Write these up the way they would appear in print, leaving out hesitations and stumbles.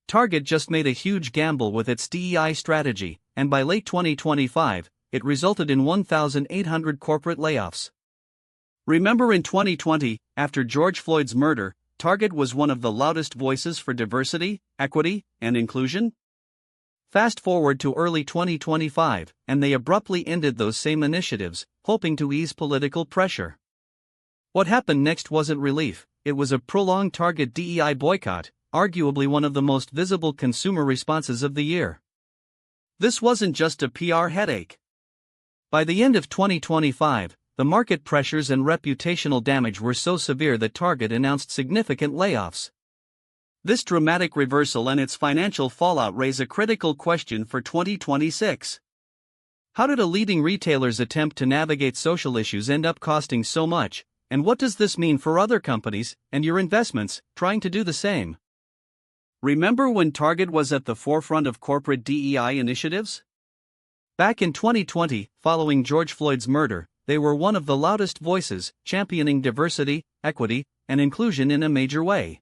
Target just made a huge gamble with its DEI strategy, and by late 2025, it resulted in 1,800 corporate layoffs. Remember in 2020, after George Floyd's murder, Target was one of the loudest voices for diversity, equity, and inclusion? Fast forward to early 2025, and they abruptly ended those same initiatives, hoping to ease political pressure. What happened next wasn't relief, it was a prolonged Target DEI boycott, arguably one of the most visible consumer responses of the year. This wasn't just a PR headache. By the end of 2025, the market pressures and reputational damage were so severe that Target announced significant layoffs. This dramatic reversal and its financial fallout raise a critical question for 2026. How did a leading retailer's attempt to navigate social issues end up costing so much, and what does this mean for other companies, and your investments, trying to do the same? Remember when Target was at the forefront of corporate DEI initiatives? Back in 2020, following George Floyd's murder, they were one of the loudest voices, championing diversity, equity, and inclusion in a major way.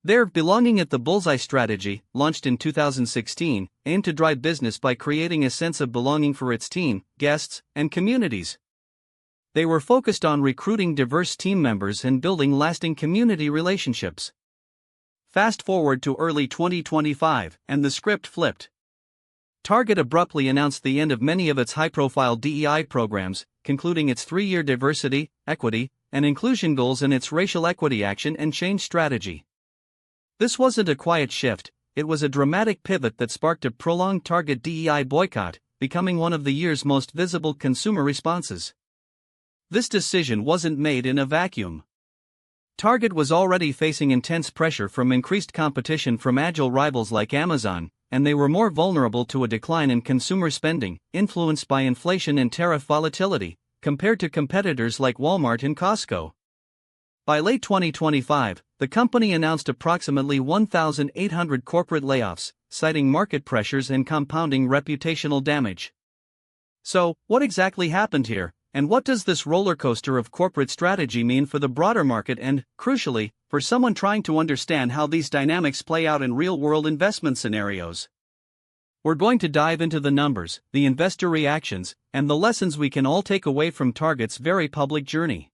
Their Belonging at the Bullseye strategy, launched in 2016, aimed to drive business by creating a sense of belonging for its team, guests, and communities. They were focused on recruiting diverse team members and building lasting community relationships. Fast forward to early 2025, and the script flipped. Target abruptly announced the end of many of its high-profile DEI programs, concluding its 3-year diversity, equity, and inclusion goals and its racial equity action and change strategy. This wasn't a quiet shift, it was a dramatic pivot that sparked a prolonged Target DEI boycott, becoming one of the year's most visible consumer responses. This decision wasn't made in a vacuum. Target was already facing intense pressure from increased competition from agile rivals like Amazon, and they were more vulnerable to a decline in consumer spending, influenced by inflation and tariff volatility, compared to competitors like Walmart and Costco. By late 2025, the company announced approximately 1,800 corporate layoffs, citing market pressures and compounding reputational damage. So, what exactly happened here, and what does this roller coaster of corporate strategy mean for the broader market and, crucially, for someone trying to understand how these dynamics play out in real-world investment scenarios? We're going to dive into the numbers, the investor reactions, and the lessons we can all take away from Target's very public journey.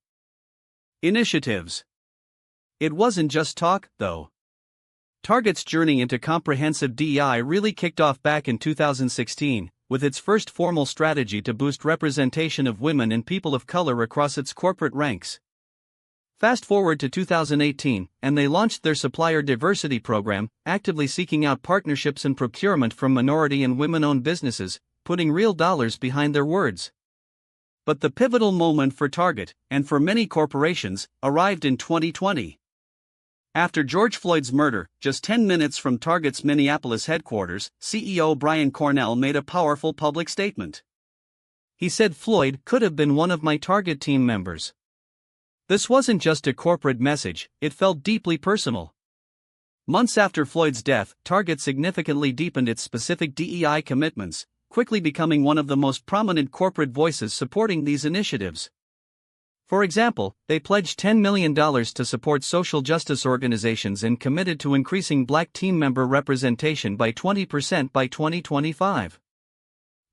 Initiatives. It wasn't just talk, though. Target's journey into comprehensive DEI really kicked off back in 2016, with its first formal strategy to boost representation of women and people of color across its corporate ranks. Fast forward to 2018, and they launched their supplier diversity program, actively seeking out partnerships and procurement from minority and women-owned businesses, putting real dollars behind their words. But the pivotal moment for Target, and for many corporations, arrived in 2020. After George Floyd's murder, just 10 minutes from Target's Minneapolis headquarters, CEO Brian Cornell made a powerful public statement. He said Floyd could have been one of my Target team members. This wasn't just a corporate message, it felt deeply personal. Months after Floyd's death, Target significantly deepened its specific DEI commitments, quickly becoming one of the most prominent corporate voices supporting these initiatives. For example, they pledged $10 million to support social justice organizations and committed to increasing Black team member representation by 20% by 2025.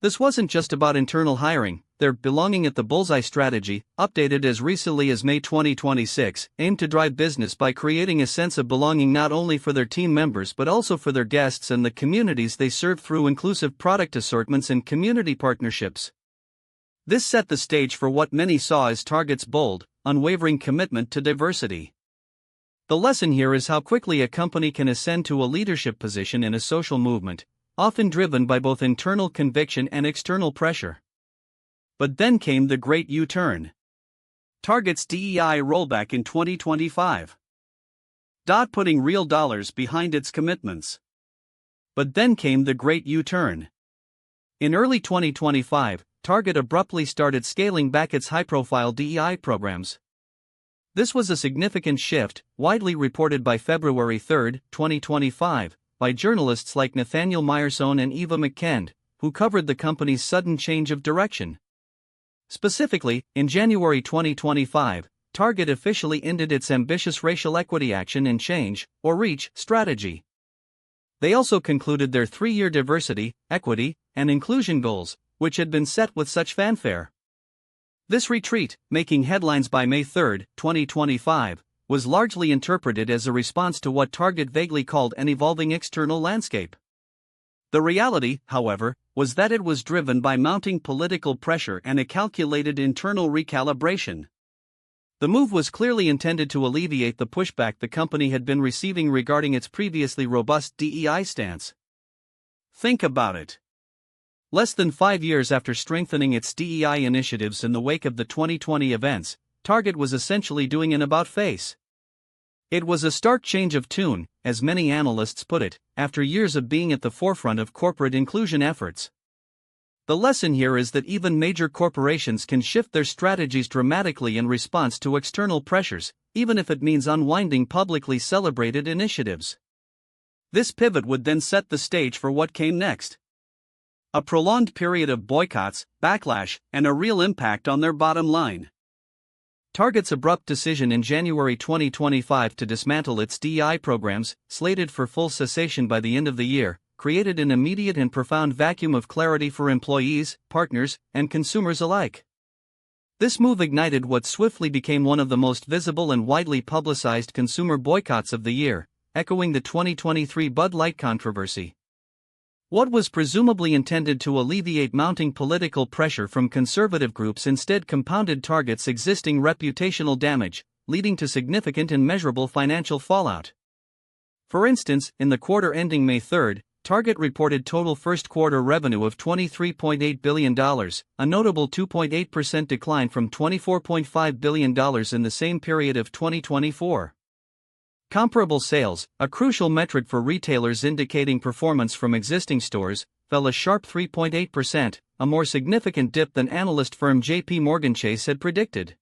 This wasn't just about internal hiring. Their Belonging at the Bullseye strategy, updated as recently as May 2026, aimed to drive business by creating a sense of belonging not only for their team members but also for their guests and the communities they serve through inclusive product assortments and community partnerships. This set the stage for what many saw as Target's bold, unwavering commitment to diversity. The lesson here is how quickly a company can ascend to a leadership position in a social movement, often driven by both internal conviction and external pressure. But then came the great U-turn. Target's DEI rollback in 2025. Putting real dollars behind its commitments. But then came the great U-turn. In early 2025, Target abruptly started scaling back its high-profile DEI programs. This was a significant shift, widely reported by February 3, 2025, by journalists like Nathaniel Meyersohn and Eva McKend, who covered the company's sudden change of direction. Specifically, in January 2025, Target officially ended its ambitious racial equity action and change, or REACH, strategy. They also concluded their 3-year diversity, equity, and inclusion goals, which had been set with such fanfare. This retreat, making headlines by May 3, 2025, was largely interpreted as a response to what Target vaguely called an evolving external landscape. The reality, however, was that it was driven by mounting political pressure and a calculated internal recalibration. The move was clearly intended to alleviate the pushback the company had been receiving regarding its previously robust DEI stance. Think about it. Less than 5 years after strengthening its DEI initiatives in the wake of the 2020 events, Target was essentially doing an about-face. It was a stark change of tune, as many analysts put it, after years of being at the forefront of corporate inclusion efforts. The lesson here is that even major corporations can shift their strategies dramatically in response to external pressures, even if it means unwinding publicly celebrated initiatives. This pivot would then set the stage for what came next. A prolonged period of boycotts, backlash, and a real impact on their bottom line. Target's abrupt decision in January 2025 to dismantle its DEI programs, slated for full cessation by the end of the year, created an immediate and profound vacuum of clarity for employees, partners, and consumers alike. This move ignited what swiftly became one of the most visible and widely publicized consumer boycotts of the year, echoing the 2023 Bud Light controversy. What was presumably intended to alleviate mounting political pressure from conservative groups instead compounded Target's existing reputational damage, leading to significant and measurable financial fallout. For instance, in the quarter ending May 3, Target reported total first-quarter revenue of $23.8 billion, a notable 2.8% decline from $24.5 billion in the same period of 2024. Comparable sales, a crucial metric for retailers indicating performance from existing stores, fell a sharp 3.8%, a more significant dip than analyst firm J.P. Morgan Chase had predicted.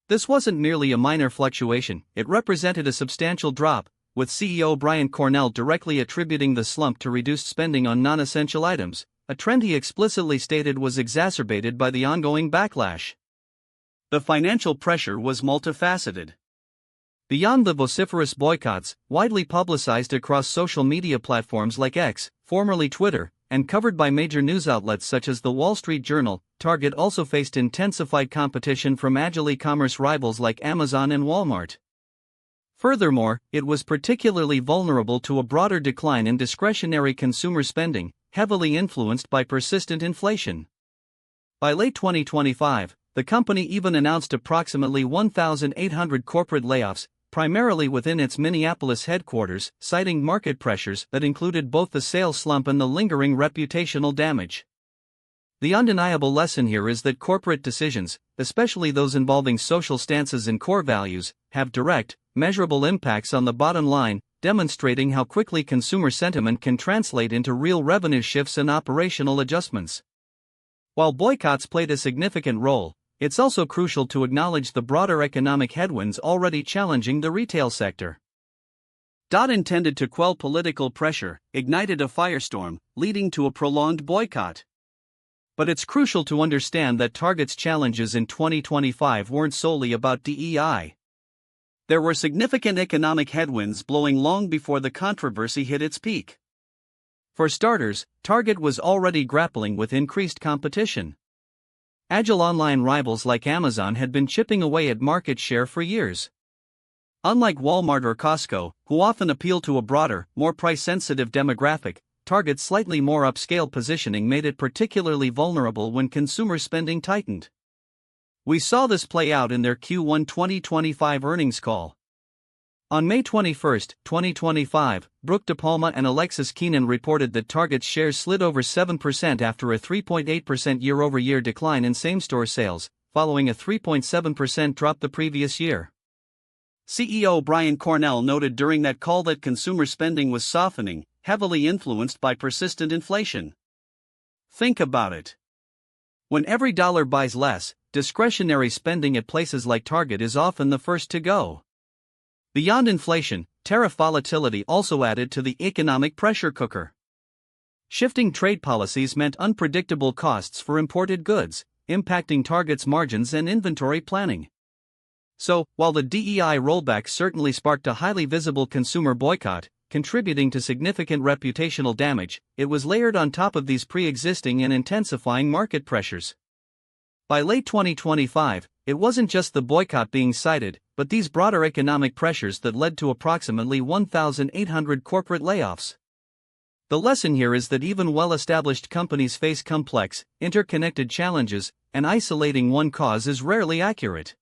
This wasn't merely a minor fluctuation, it represented a substantial drop, with CEO Brian Cornell directly attributing the slump to reduced spending on non-essential items, a trend he explicitly stated was exacerbated by the ongoing backlash. The financial pressure was multifaceted. Beyond the vociferous boycotts, widely publicized across social media platforms like X, formerly Twitter, and covered by major news outlets such as The Wall Street Journal, Target also faced intensified competition from agile e-commerce rivals like Amazon and Walmart. Furthermore, it was particularly vulnerable to a broader decline in discretionary consumer spending, heavily influenced by persistent inflation. By late 2025, the company even announced approximately 1,800 corporate layoffs, primarily within its Minneapolis headquarters, citing market pressures that included both the sales slump and the lingering reputational damage. The undeniable lesson here is that corporate decisions, especially those involving social stances and core values, have direct, measurable impacts on the bottom line, demonstrating how quickly consumer sentiment can translate into real revenue shifts and operational adjustments. While boycotts played a significant role, it's also crucial to acknowledge the broader economic headwinds already challenging the retail sector. Intended to quell political pressure, ignited a firestorm, leading to a prolonged boycott. But it's crucial to understand that Target's challenges in 2025 weren't solely about DEI. There were significant economic headwinds blowing long before the controversy hit its peak. For starters, Target was already grappling with increased competition. Agile online rivals like Amazon had been chipping away at market share for years. Unlike Walmart or Costco, who often appeal to a broader, more price-sensitive demographic, Target's slightly more upscale positioning made it particularly vulnerable when consumer spending tightened. We saw this play out in their Q1 2025 earnings call. On May 21, 2025, Brooke DePalma and Alexis Keenan reported that Target's shares slid over 7% after a 3.8% year-over-year decline in same-store sales, following a 3.7% drop the previous year. CEO Brian Cornell noted during that call that consumer spending was softening, heavily influenced by persistent inflation. Think about it. When every dollar buys less, discretionary spending at places like Target is often the first to go. Beyond inflation, tariff volatility also added to the economic pressure cooker. Shifting trade policies meant unpredictable costs for imported goods, impacting Target's margins and inventory planning. So, while the DEI rollback certainly sparked a highly visible consumer boycott, contributing to significant reputational damage. It was layered on top of these pre-existing and intensifying market pressures. By late 2025, it wasn't just the boycott being cited, but these broader economic pressures that led to approximately 1,800 corporate layoffs. The lesson here is that even well-established companies face complex, interconnected challenges, and isolating one cause is rarely accurate.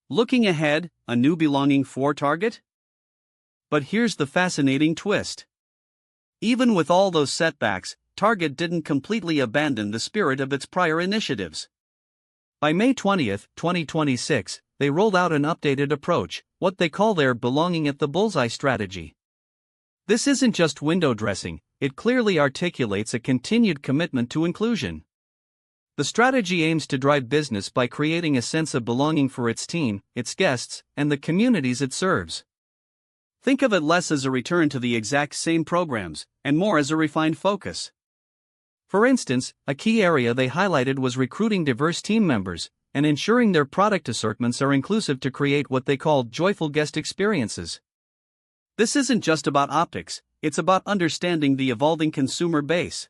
Looking ahead, a new belonging for Target? But here's the fascinating twist. Even with all those setbacks, Target didn't completely abandon the spirit of its prior initiatives. By May 20, 2026, they rolled out an updated approach, what they call their Belonging at the Bullseye strategy. This isn't just window dressing, it clearly articulates a continued commitment to inclusion. The strategy aims to drive business by creating a sense of belonging for its team, its guests, and the communities it serves. Think of it less as a return to the exact same programs, and more as a refined focus. For instance, a key area they highlighted was recruiting diverse team members, and ensuring their product assortments are inclusive to create what they called joyful guest experiences. This isn't just about optics, it's about understanding the evolving consumer base.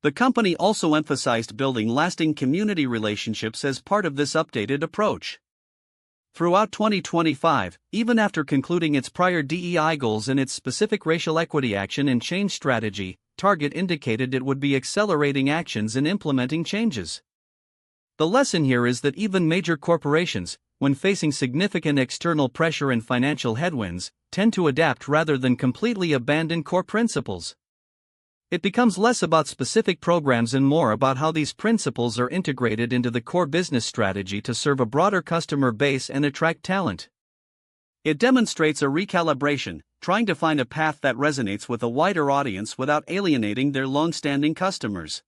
The company also emphasized building lasting community relationships as part of this updated approach. Throughout 2025, even after concluding its prior DEI goals and its specific racial equity action and change strategy, Target indicated it would be accelerating actions and implementing changes. The lesson here is that even major corporations, when facing significant external pressure and financial headwinds, tend to adapt rather than completely abandon core principles. It becomes less about specific programs and more about how these principles are integrated into the core business strategy to serve a broader customer base and attract talent. It demonstrates a recalibration, trying to find a path that resonates with a wider audience without alienating their long-standing customers.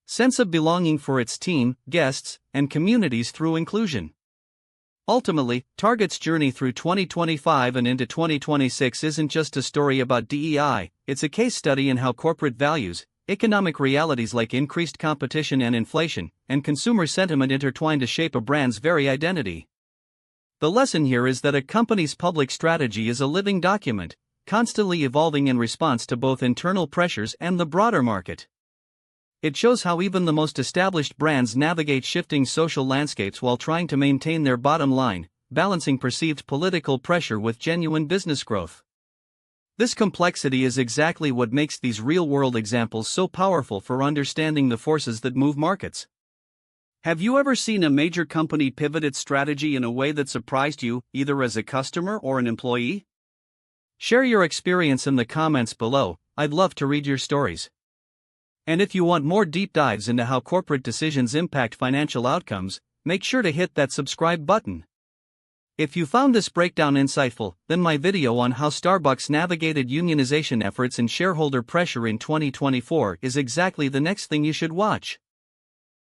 Sense of belonging for its team, guests, and communities through inclusion. Ultimately, Target's journey through 2025 and into 2026 isn't just a story about DEI, it's a case study in how corporate values, economic realities like increased competition and inflation, and consumer sentiment intertwine to shape a brand's very identity. The lesson here is that a company's public strategy is a living document, constantly evolving in response to both internal pressures and the broader market. It shows how even the most established brands navigate shifting social landscapes while trying to maintain their bottom line, balancing perceived political pressure with genuine business growth. This complexity is exactly what makes these real-world examples so powerful for understanding the forces that move markets. Have you ever seen a major company pivot its strategy in a way that surprised you, either as a customer or an employee? Share your experience in the comments below, I'd love to read your stories. And if you want more deep dives into how corporate decisions impact financial outcomes, make sure to hit that subscribe button. If you found this breakdown insightful, then my video on how Starbucks navigated unionization efforts and shareholder pressure in 2024 is exactly the next thing you should watch.